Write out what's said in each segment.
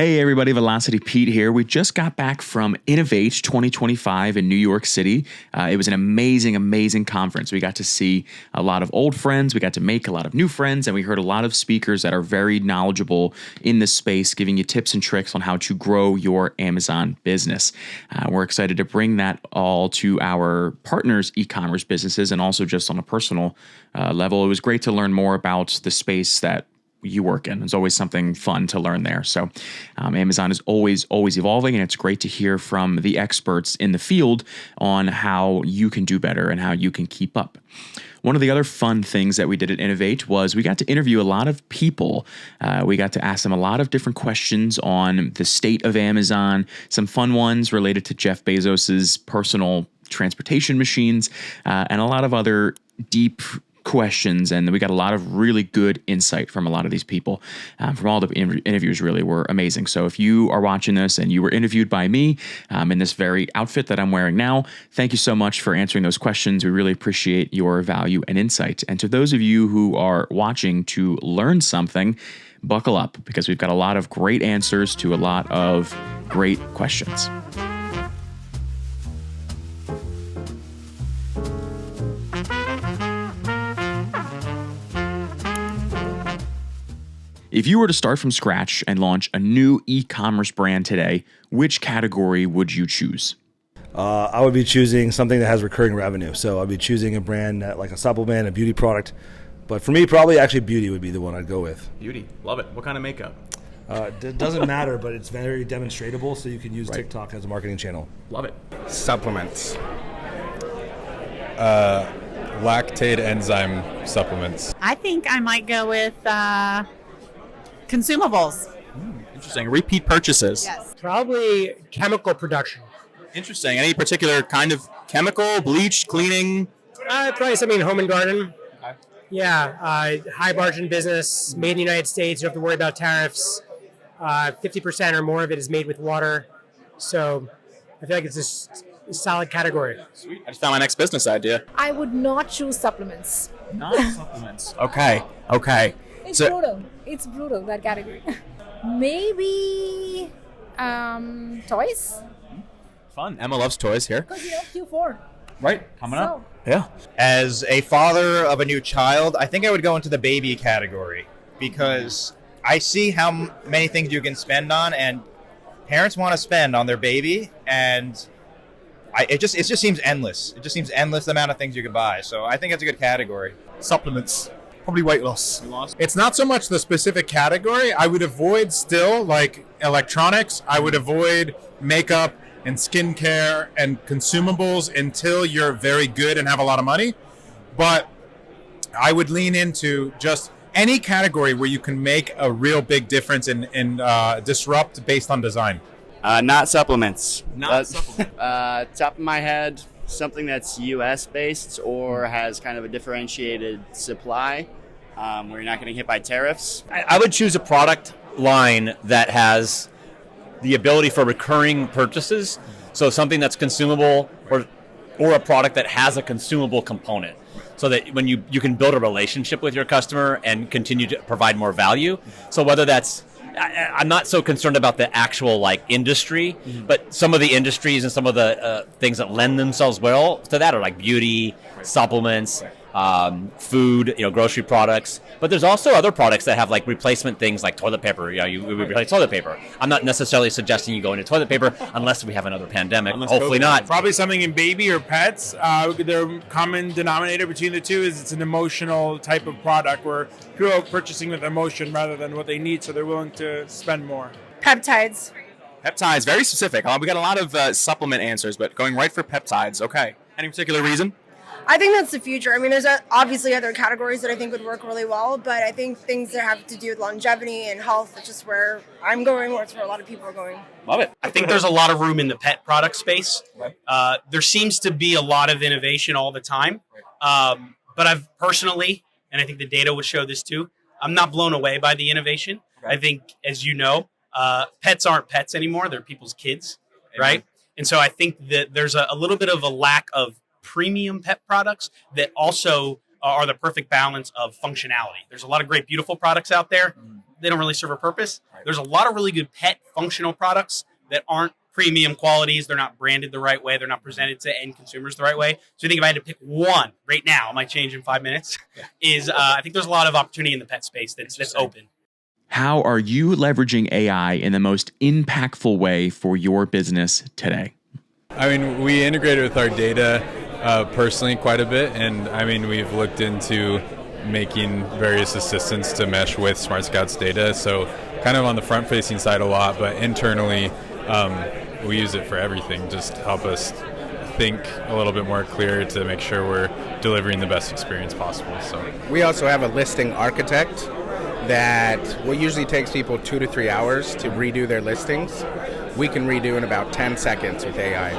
Hey everybody, Velocity Pete here. We just got back from Innovate 2025 in New York City. It was an amazing conference. We got to see a lot of old friends, we got to make a lot of new friends, and we heard a lot of speakers that are very knowledgeable in this space, giving you tips and tricks on how to grow your Amazon business. We're excited to bring that all to our partners' e-commerce businesses and also just on a personal level. It was great to learn more about the space that you work in. There's always something fun to learn there. So Amazon is always evolving, and it's great to hear from the experts in the field on how you can do better and how you can keep up. One of the other fun things that we did at Innovate was we got to interview a lot of people. We got to ask them a lot of different questions on the state of Amazon, some fun ones related to Jeff Bezos's personal transportation machines, and a lot of other deep questions, and we got a lot of really good insight from a lot of these people. From all the interviews really were amazing. So if you are watching this and you were interviewed by me in this very outfit that I'm wearing now, thank you so much for answering those questions. We really appreciate your value and insight. And to those of you who are watching to learn something, buckle up, because we've got a lot of great answers to a lot of great questions. If you were to start from scratch and launch a new e-commerce brand today, which category would you choose? I would be choosing something that has recurring revenue. So I'd be choosing a brand like a supplement, a beauty product. But for me, probably actually beauty would be the one I'd go with. Beauty. Love it. What kind of makeup? It doesn't matter, but it's very demonstratable, so you can use TikTok as a marketing channel. Love it. Supplements. Lactate enzyme supplements. I think I might go with consumables. Interesting. Repeat purchases. Yes. Probably chemical production. Interesting. Any particular kind of chemical, bleach, cleaning? Probably something in home and garden. Okay. Yeah, high margin business, made in the United States. You don't have to worry about tariffs. 50% or more of it is made with water. So I feel like it's a solid category. Sweet. I just found my next business idea. I would not choose supplements. Not supplements. Okay. It's brutal, that category. Maybe toys? Fun. Emma loves toys here. Because, Q4. Right. Coming up. Yeah. As a father of a new child, I think I would go into the baby category because I see how many things you can spend on, and parents want to spend on their baby, and it just seems endless. It just seems endless the amount of things you could buy. So I think it's a good category. Supplements. Probably weight loss. It's not so much the specific category. I would avoid still like electronics. I would avoid makeup and skincare and consumables until you're very good and have a lot of money. But I would lean into just any category where you can make a real big difference and disrupt based on design. Not supplements. Supplements. Top of my head, something that's U.S. based or has kind of a differentiated supply where you're not getting hit by tariffs. I would choose a product line that has the ability for recurring purchases. So something that's consumable or a product that has a consumable component. So that when you can build a relationship with your customer and continue to provide more value. So whether that's I'm not so concerned about the actual industry, but some of the industries and some of the things that lend themselves well to that are like beauty, supplements, food, grocery products. But there's also other products that have replacement things like toilet paper. You replace toilet paper. I'm not necessarily suggesting you go into toilet paper unless we have another pandemic. Hopefully not. Probably something in baby or pets. The common denominator between the two is it's an emotional type of product where people are purchasing with emotion rather than what they need, so they're willing to spend more. Peptides. Peptides. Very specific. We got a lot of supplement answers, but going right for peptides. Okay. Any particular reason? I think that's the future. I mean, there's obviously other categories that I think would work really well, but I think things that have to do with longevity and health is just where I'm going, or it's where a lot of people are going. Love it. I think there's a lot of room in the pet product space. There seems to be a lot of innovation all the time. But I've personally, and I think the data would show this too, I'm not blown away by the innovation. I think, as you know, pets aren't pets anymore. They're people's kids, right? And so I think that there's a little bit of a lack of premium pet products that also are the perfect balance of functionality. There's a lot of great, beautiful products out there. they don't really serve a purpose. There's a lot of really good pet functional products that aren't premium qualities. They're not branded the right way. They're not presented to end consumers the right way. So I think if I had to pick one right now, it might change in 5 minutes, I think there's a lot of opportunity in the pet space that's open. How are you leveraging AI in the most impactful way for your business today? I mean, we integrated with our data personally quite a bit, and I mean, we've looked into making various assistants to mesh with Smart Scout's data, so kind of on the front-facing side a lot, but internally we use it for everything, just to help us think a little bit more clear to make sure we're delivering the best experience possible. So we also have a listing architect that what usually takes people 2 to 3 hours to redo their listings, we can redo in about 10 seconds with AI.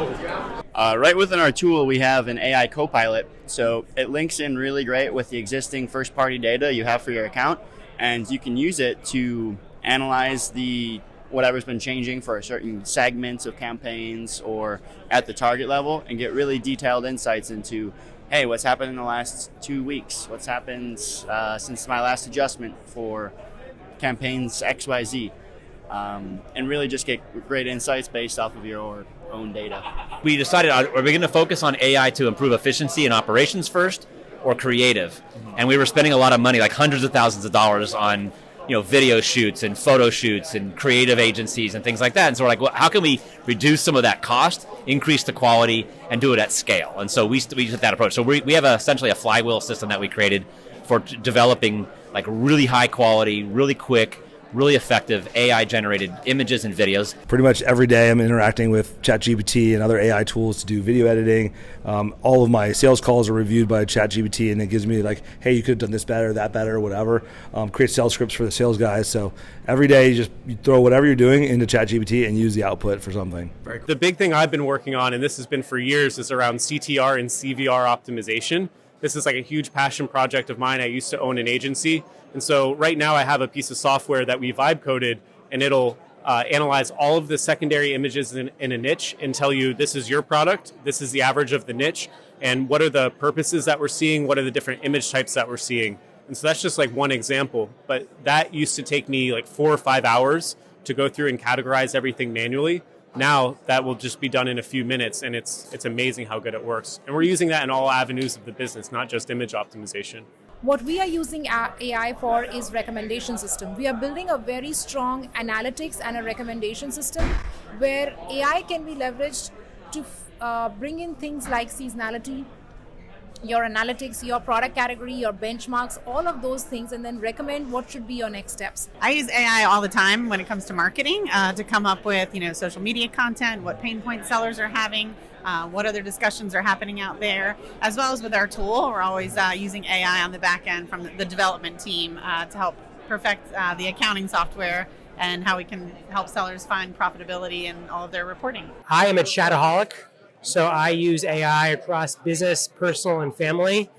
Right within our tool, we have an AI co-pilot. So it links in really great with the existing first-party data you have for your account, and you can use it to analyze whatever's been changing for a certain segments of campaigns or at the target level, and get really detailed insights into, hey, what's happened in the last 2 weeks? What's happened since my last adjustment for campaigns XYZ? And really just get great insights based off of your own data. We decided, are we going to focus on AI to improve efficiency in operations first, or creative? And we were spending a lot of money, like hundreds of thousands of dollars on video shoots and photo shoots and creative agencies and things like that. And so we're like, well, how can we reduce some of that cost, increase the quality, and do it at scale? And so we took that approach. So we have essentially a flywheel system that we created for developing like really high quality, really quick, really effective AI-generated images and videos. Pretty much every day I'm interacting with ChatGPT and other AI tools to do video editing. All of my sales calls are reviewed by ChatGPT, and it gives me like, hey, you could have done this better, that better, whatever. Create sales scripts for the sales guys. So every day you throw whatever you're doing into ChatGPT and use the output for something. The big thing I've been working on, and this has been for years, is around CTR and CVR optimization. This is like a huge passion project of mine. I used to own an agency. And so right now I have a piece of software that we vibe coded, and it'll analyze all of the secondary images in a niche and tell you this is your product, this is the average of the niche, and what are the purposes that we're seeing, what are the different image types that we're seeing. And so that's just like one example. But that used to take me like 4 or 5 hours to go through and categorize everything manually. Now that will just be done in a few minutes, and it's amazing how good it works. And we're using that in all avenues of the business, not just image optimization. What we are using AI for is recommendation system. We are building a very strong analytics and a recommendation system where AI can be leveraged to bring in things like seasonality, your analytics, your product category, your benchmarks, all of those things, and then recommend what should be your next steps. I use AI all the time when it comes to marketing to come up with, social media content, what pain points sellers are having, what other discussions are happening out there, as well as with our tool. We're always using AI on the back end from the development team to help perfect the accounting software and how we can help sellers find profitability in all of their reporting. I am a chataholic, so I use AI across business, personal, and family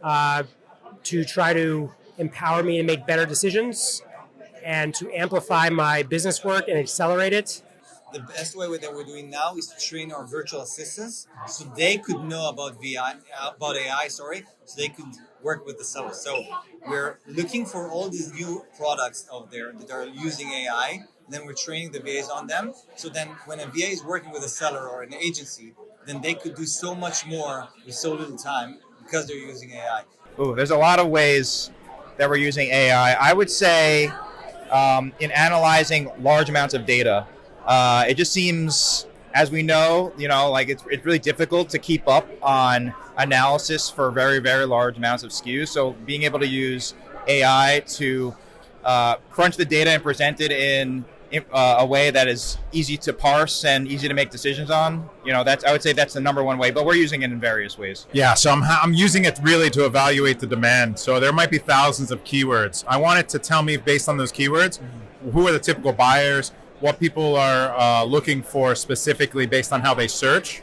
to try to empower me to make better decisions and to amplify my business work and accelerate it. The best way that we're doing now is to train our virtual assistants so they could know about AI, so they could work with the sellers. So we're looking for all these new products out there that are using AI, and then we're training the VAs on them. So then when a VA is working with a seller or an agency, then they could do so much more with so little time because they're using AI. Ooh, there's a lot of ways that we're using AI. I would say in analyzing large amounts of data, it just seems, as we know, it's really difficult to keep up on analysis for very, very large amounts of SKUs. So being able to use AI to crunch the data and present it in a way that is easy to parse and easy to make decisions on, I would say that's the number one way, but we're using it in various ways. Yeah, so I'm using it really to evaluate the demand. So there might be thousands of keywords. I want it to tell me, based on those keywords, who are the typical buyers, what people are looking for specifically based on how they search.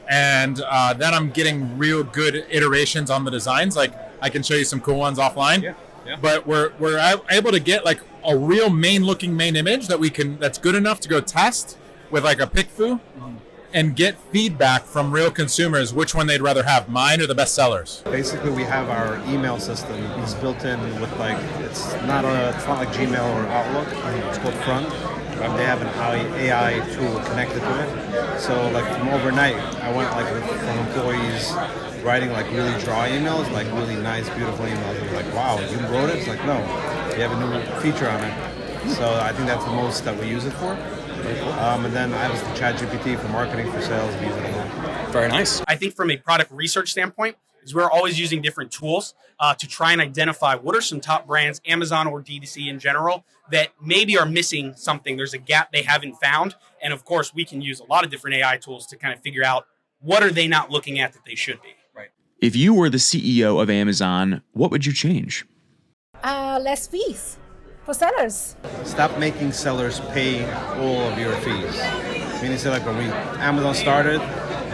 And then I'm getting real good iterations on the designs. Like I can show you some cool ones offline. Yeah. But we're able to get like a real main image that's good enough to go test with like a PickFu. and get feedback from real consumers which one they'd rather have, mine or the best sellers. Basically, we have our email system. It's built in with it's not like Gmail or Outlook. It's called Front. They have an AI tool connected to it. So like from overnight, I went from employees writing like really dry emails, like really nice, beautiful emails. It was like, wow, you wrote it? It's like, no, we have a new feature on it. So I think that's the most that we use it for. And then I have ChatGPT for marketing, for sales. We use it a lot. Very nice. I think from a product research standpoint, is we're always using different tools to try and identify what are some top brands, Amazon or D2C in general, that maybe are missing something. There's a gap they haven't found. And of course, we can use a lot of different AI tools to kind of figure out what are they not looking at that they should be. Right. If you were the CEO of Amazon, what would you change? Less fees for sellers. Stop making sellers pay all of your fees. Meaning, say like when Amazon started,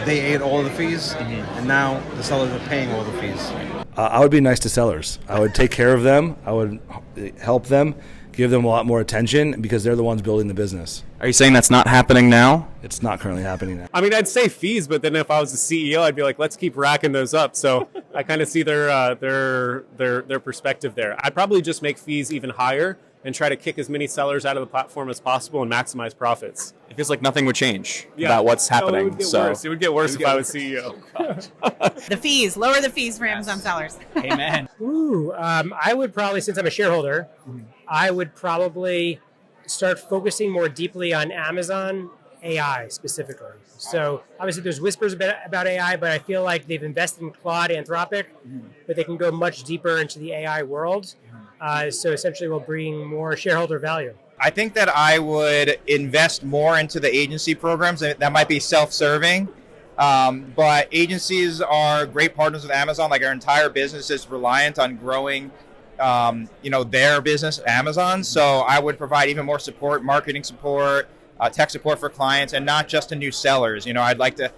they ate all of the fees, and now the sellers are paying all the fees. I would be nice to sellers. I would take care of them. I would help them, give them a lot more attention because they're the ones building the business. Are you saying that's not happening now? It's not currently happening now. I mean, I'd say fees, but then if I was the CEO, I'd be like, let's keep racking those up. So I kind of see their perspective there. I'd probably just make fees even higher and try to kick as many sellers out of the platform as possible and maximize profits. It feels like nothing would change about what's happening. No, it would get worse. It would get worse if I was CEO. The fees, lower the fees for Amazon sellers. Amen. I would probably, since I'm a shareholder, I would probably start focusing more deeply on Amazon AI specifically. So obviously there's whispers about AI, but I feel like they've invested in Claude, Anthropic, but they can go much deeper into the AI world. So essentially will bring more shareholder value. I think that I would invest more into the agency programs. That might be self-serving, but agencies are great partners with Amazon. Like our entire business is reliant on growing, their business, Amazon. So I would provide even more support, marketing support, tech support for clients, and not just to new sellers. I'd like to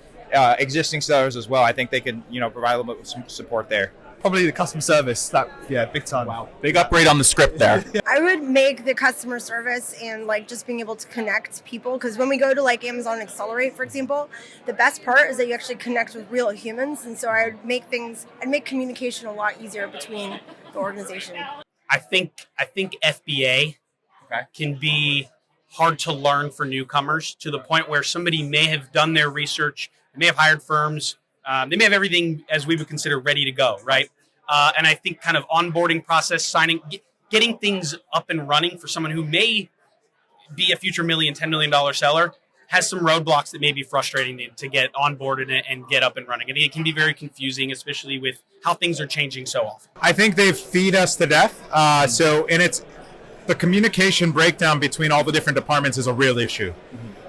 existing sellers as well. I think they could, provide a little bit of some support there. Probably the customer service. Big time. Wow. Big upgrade on the script there. I would make the customer service and just being able to connect people, because when we go to Amazon Accelerate, for example, the best part is that you actually connect with real humans, and so I'd make communication a lot easier between the organization. I think FBA can be hard to learn for newcomers, to the point where somebody may have done their research, may have hired firms. They may have everything as we would consider ready to go, right? And I think kind of onboarding process, getting things up and running for someone who may be a future $10 million seller has some roadblocks that may be frustrating to get onboarded and get up and running. I think it can be very confusing, especially with how things are changing so often. I think they feed us to death. The communication breakdown between all the different departments is a real issue.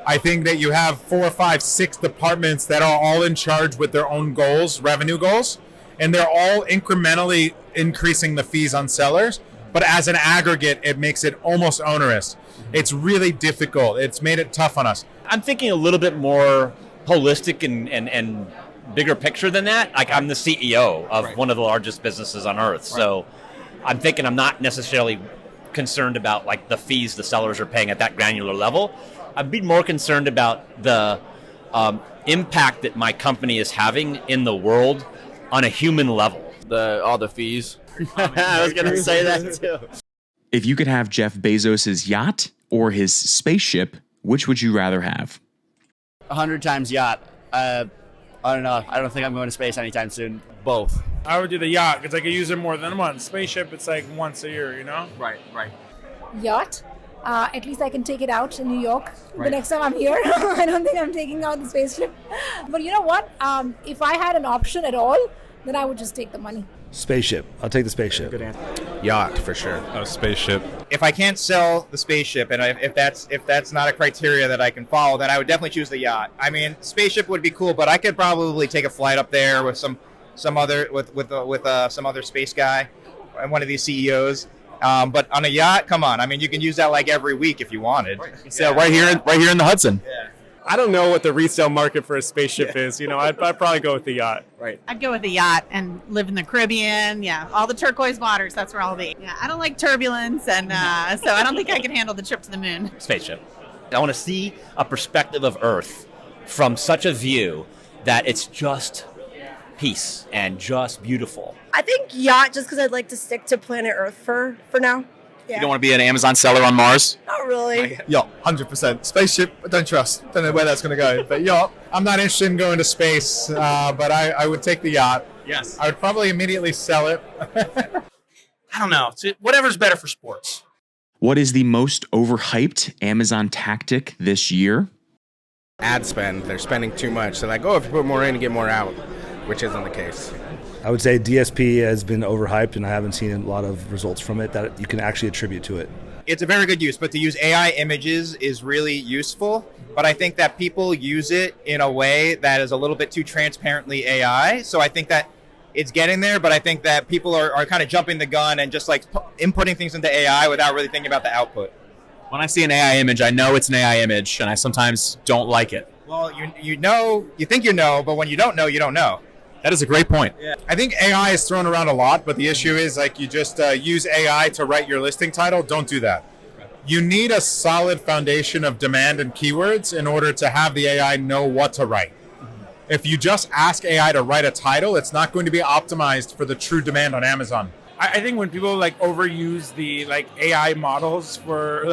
I think that you have 4, 5, 6 departments that are all in charge with their own goals, revenue goals, and they're all incrementally increasing the fees on sellers. But as an aggregate, it makes it almost onerous. It's really difficult. It's made it tough on us. I'm thinking a little bit more holistic and bigger picture than that. I'm the CEO of one of the largest businesses on earth. So I'm thinking I'm not necessarily concerned about the fees the sellers are paying at that granular level. I'd be more concerned about the impact that my company is having in the world on a human level. All the fees. I was going to say that too. If you could have Jeff Bezos' yacht or his spaceship, which would you rather have? 100 times yacht. I don't know. I don't think I'm going to space anytime soon. Both. I would do the yacht because I could use it more than once. Spaceship, it's once a year, Right. Yacht. At least I can take it out in New York the next time I'm here. I don't think I'm taking out the spaceship. But you know what? If I had an option at all, then I would just take the money. Spaceship. I'll take the spaceship. Good answer. Yacht for sure. Oh, spaceship. If I can't sell the spaceship, and if that's not a criteria that I can follow, then I would definitely choose the yacht. I mean, spaceship would be cool, but I could probably take a flight up there with some other space guy and one of these CEOs. But on a yacht, come on. I mean, you can use that every week if you wanted. So right here in the Hudson. Yeah. I don't know what the resale market for a spaceship is. I'd probably go with the yacht. Right. I'd go with the yacht and live in the Caribbean. Yeah, all the turquoise waters. That's where I'll be. Yeah, I don't like turbulence, and so I don't think I can handle the trip to the moon. Spaceship. I want to see a perspective of Earth from such a view that it's just peace and just beautiful. I think Yacht, just because I'd like to stick to planet Earth for now. Yeah. You don't want to be an Amazon seller on Mars? Not really. Yacht, 100%. Spaceship, I don't trust. Don't know where that's going to go. But Yacht. I'm not interested in going to space, but I would take the Yacht. Yes. I would probably immediately sell it. I don't know. Whatever's better for sports. What is the most overhyped Amazon tactic this year? Ad spend. They're spending too much. They're like, oh, if you put more in, you get more out, which isn't the case. I would say DSP has been overhyped, and I haven't seen a lot of results from it that you can actually attribute to it. It's a very good use, but to use AI images is really useful. But I think that people use it in a way that is a little bit too transparently AI. So I think that it's getting there, but I think that people are kind of jumping the gun and just like inputting things into AI without really thinking about the output. When I see an AI image, I know it's an AI image, and I sometimes don't like it. Well, you know, you think you know, but when you don't know, you don't know. That is a great point. Yeah. I think AI is thrown around a lot, but the issue is like you just use AI to write your listing title. Don't do that. You need a solid foundation of demand and keywords in order to have the AI know what to write. If you just ask AI to write a title, it's not going to be optimized for the true demand on Amazon. I think when people like overuse the like AI models for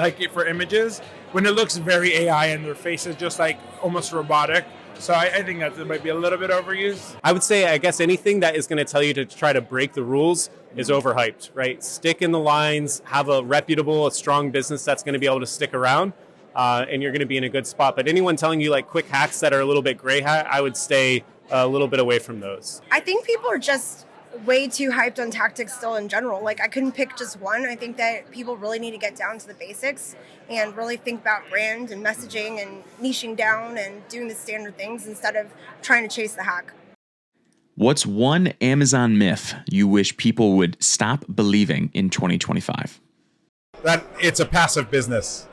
images, when it looks very AI and their face is just like almost robotic. So I think that it might be a little bit overused. I would say, I guess anything that is going to tell you to try to break the rules is overhyped, right? Stick in the lines, have a reputable, a strong business that's going to be able to stick around, and you're going to be in a good spot. But anyone telling you like quick hacks that are a little bit gray hat, I would stay a little bit away from those. I think people are just way too hyped on tactics still in general. Like I couldn't pick just one. I think that people really need to get down to the basics and really think about brand and messaging and niching down and doing the standard things instead of trying to chase the hack. What's one Amazon myth you wish people would stop believing in 2025? That it's a passive business.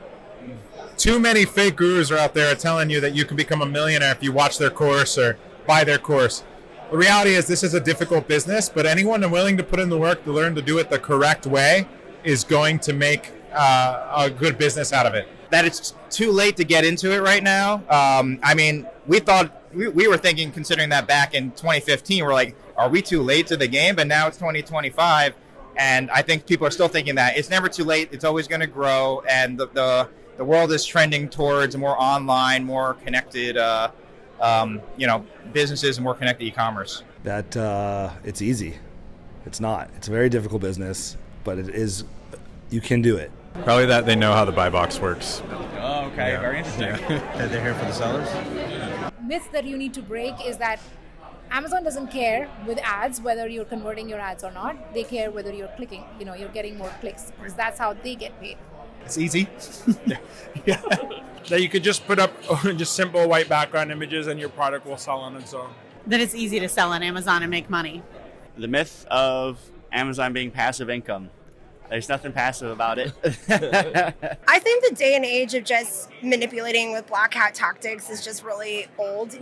Too many fake gurus are out there telling you that you can become a millionaire if you watch their course or buy their course. The reality is this is a difficult business, but anyone willing to put in the work to learn to do it the correct way is going to make a good business out of it. That it's too late to get into it right now. I mean, we were thinking, considering that back in 2015, we're like, are we too late to the game? But now it's 2025, and I think people are still thinking that. It's never too late. It's always going to grow, and the world is trending towards more online, more connected businesses and more connected e-commerce. That it's easy. It's not. It's a very difficult business, but it is. You can do it. Probably that they know how the buy box works. Oh, okay. Yeah. Very interesting. Yeah. They're here for the sellers. Myth that you need to break is that Amazon doesn't care with ads whether you're converting your ads or not. They care whether you're clicking, you're getting more clicks because that's how they get paid. It's easy. Yeah. That you could just put up just simple white background images and your product will sell on its own. That it's easy to sell on Amazon and make money. The myth of Amazon being passive income. There's nothing passive about it. I think the day and age of just manipulating with black hat tactics is just really old.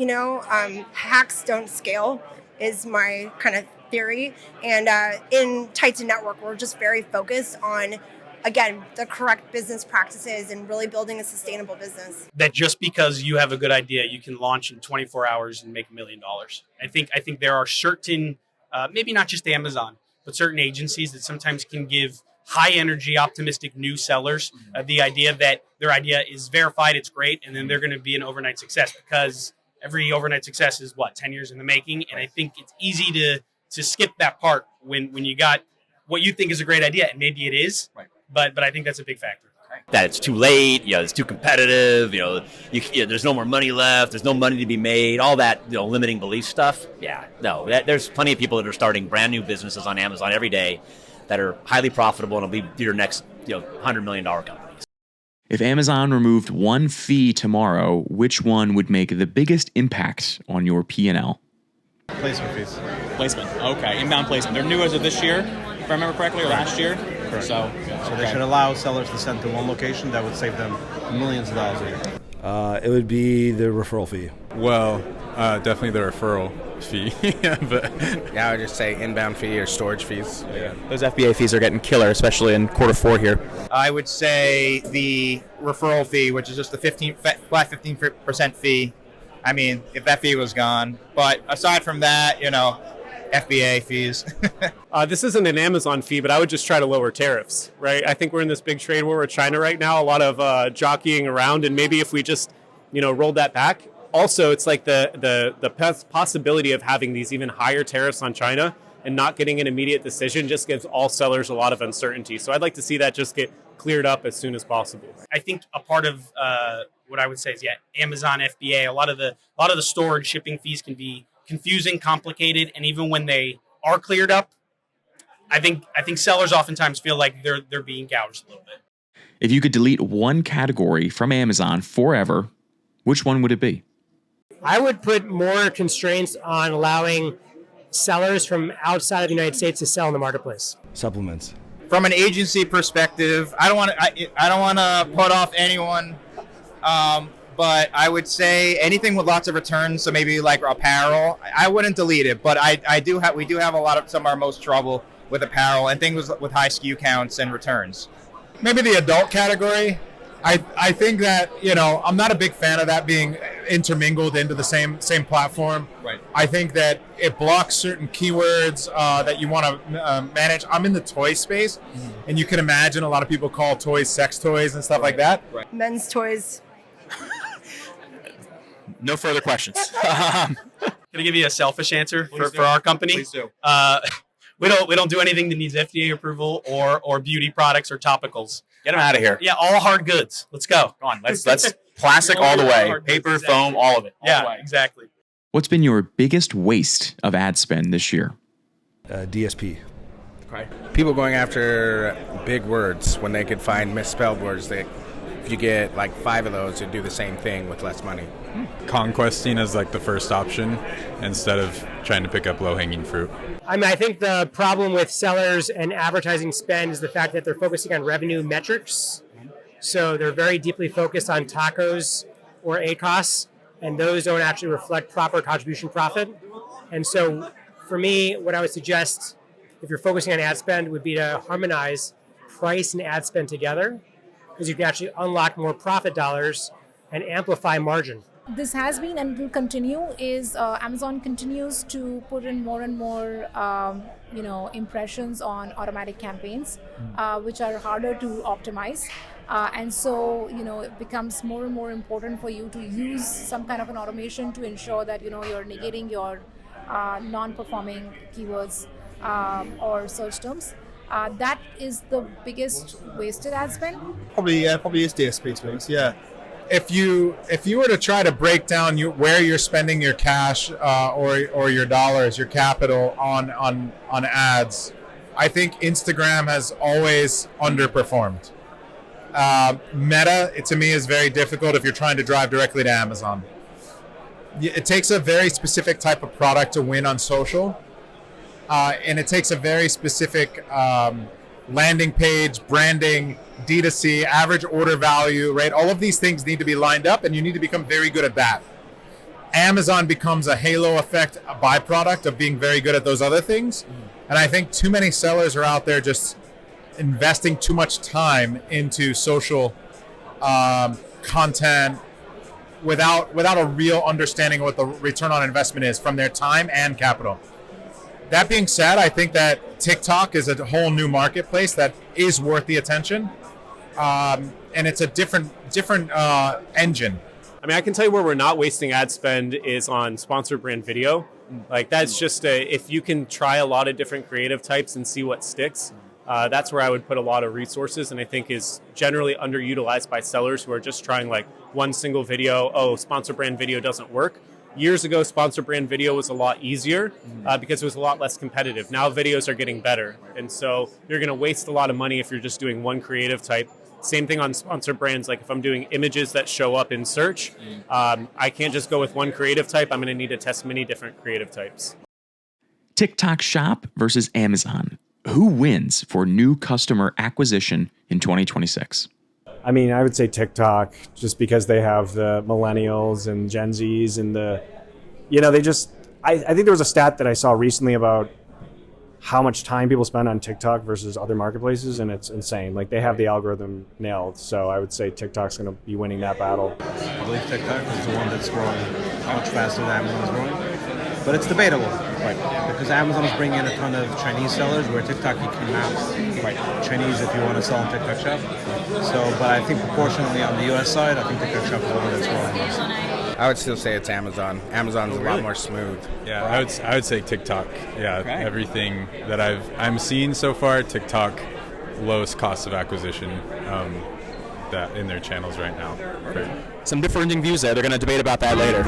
Hacks don't scale is my kind of theory. And in Titan Network, we're just very focused on, again, the correct business practices and really building a sustainable business. That just because you have a good idea, you can launch in 24 hours and make $1 million. I think there are certain, maybe not just Amazon, but certain agencies that sometimes can give high energy, optimistic new sellers the idea that their idea is verified, it's great, and then they're going to be an overnight success because every overnight success is 10 years in the making. And I think it's easy to skip that part when you got what you think is a great idea, and maybe it is, right. But I think that's a big factor. That it's too late, it's too competitive, there's no more money left, there's no money to be made, all that, limiting belief stuff. Yeah, no, there's plenty of people that are starting brand new businesses on Amazon every day that are highly profitable and will be your next, $100 million companies. If Amazon removed one fee tomorrow, which one would make the biggest impact on your P&L? Placement fees. Placement. Okay. Inbound placement. They're new as of this year, if I remember correctly, or last year. Correct. So they should allow sellers to send to one location. That would save them millions of dollars a year. It would be the referral fee. Well, definitely the referral fee. I would just say inbound fee or storage fees. Yeah. Those FBA fees are getting killer, especially in Q4 here. I would say the referral fee, which is just the flat 15% fee I mean, if that fee was gone. But aside from that, FBA fees. This isn't an Amazon fee, but I would just try to lower tariffs, right? I think we're in this big trade war with China right now, a lot of jockeying around, and maybe if we just, rolled that back. Also, it's like the possibility of having these even higher tariffs on China and not getting an immediate decision just gives all sellers a lot of uncertainty. So I'd like to see that just get cleared up as soon as possible. I think a part of what I would say is, Amazon FBA. A lot of the store and shipping fees can be confusing, complicated, and even when they are cleared up, I think sellers oftentimes feel like they're being gouged a little bit. If you could delete one category from Amazon forever, which one would it be? I would put more constraints on allowing sellers from outside of the United States to sell in the marketplace. Supplements. From an agency perspective, I don't want to put off anyone, but I would say anything with lots of returns, so maybe like apparel, I wouldn't delete it, but we do have some of our most trouble with apparel and things with high SKU counts and returns. Maybe the adult category. I think that, I'm not a big fan of that being intermingled into the same platform. Right. I think that it blocks certain keywords that you want to manage. I'm in the toy space, and you can imagine a lot of people call toys sex toys and stuff like that. Right. Men's toys. No further questions. Can I give you a selfish answer for our company? Please do. We don't do anything that needs FDA approval or beauty products or topicals. Get them out of here. Yeah, all hard goods. Let's go. Go on. Let's plastic all the way. Paper, foam, all of it. All the way. Exactly. What's been your biggest waste of ad spend this year? DSP. Okay. People going after big words when they could find misspelled words. If you get like 5 of those, it'd do the same thing with less money. Conquesting as like the first option instead of trying to pick up low-hanging fruit. I think the problem with sellers and advertising spend is the fact that they're focusing on revenue metrics. So they're very deeply focused on tacos or ACOS, and those don't actually reflect proper contribution profit. And so for me, what I would suggest if you're focusing on ad spend would be to harmonize price and ad spend together, because you can actually unlock more profit dollars and amplify margin. This has been and will continue is Amazon continues to put in more and more impressions on automatic campaigns, which are harder to optimize, and so it becomes more and more important for you to use some kind of an automation to ensure that you're negating your non-performing keywords or search terms. That is the biggest wasted ad spend. Probably is DSP, to be honest. Yeah. If you were to try to break down where you're spending your cash or your dollars, your capital on ads, I think Instagram has always underperformed. Meta, to me, is very difficult if you're trying to drive directly to Amazon. It takes a very specific type of product to win on social, and it takes a very specific landing page, branding, D2C, average order value, right? All of these things need to be lined up, and you need to become very good at that. Amazon becomes a halo effect, a byproduct of being very good at those other things. And I think too many sellers are out there just investing too much time into social content without a real understanding of what the return on investment is from their time and capital. That being said, I think that TikTok is a whole new marketplace that is worth the attention, and it's a different engine. I can tell you where we're not wasting ad spend is on sponsored brand video. Like that's just if you can try a lot of different creative types and see what sticks, that's where I would put a lot of resources, and I think is generally underutilized by sellers who are just trying like one single video. Oh, sponsor brand video doesn't work. Years ago, sponsor brand video was a lot easier because it was a lot less competitive. Now videos are getting better. And so you're going to waste a lot of money if you're just doing one creative type. Same thing on sponsor brands. Like if I'm doing images that show up in search, I can't just go with one creative type. I'm going to need to test many different creative types. TikTok Shop versus Amazon. Who wins for new customer acquisition in 2026? I would say TikTok, just because they have the millennials and Gen Zs and I think there was a stat that I saw recently about how much time people spend on TikTok versus other marketplaces, and it's insane. Like, they have the algorithm nailed, so I would say TikTok's going to be winning that battle. I believe TikTok is the one that's growing much faster than Amazon is growing, but it's debatable, right? Because Amazon is bringing in a ton of Chinese sellers, where TikTok you cannot Chinese if you want to sell on TikTok Shop. So, but I think proportionally on the U.S. side, I think TikTok Shop is the one that's growing most. I would still say it's Amazon. Amazon's a lot more smooth. Yeah, I would say TikTok. Yeah, Okay. Everything that I'm seeing so far, TikTok, lowest cost of acquisition that in their channels right now. Some differing views there. They're going to debate about that later.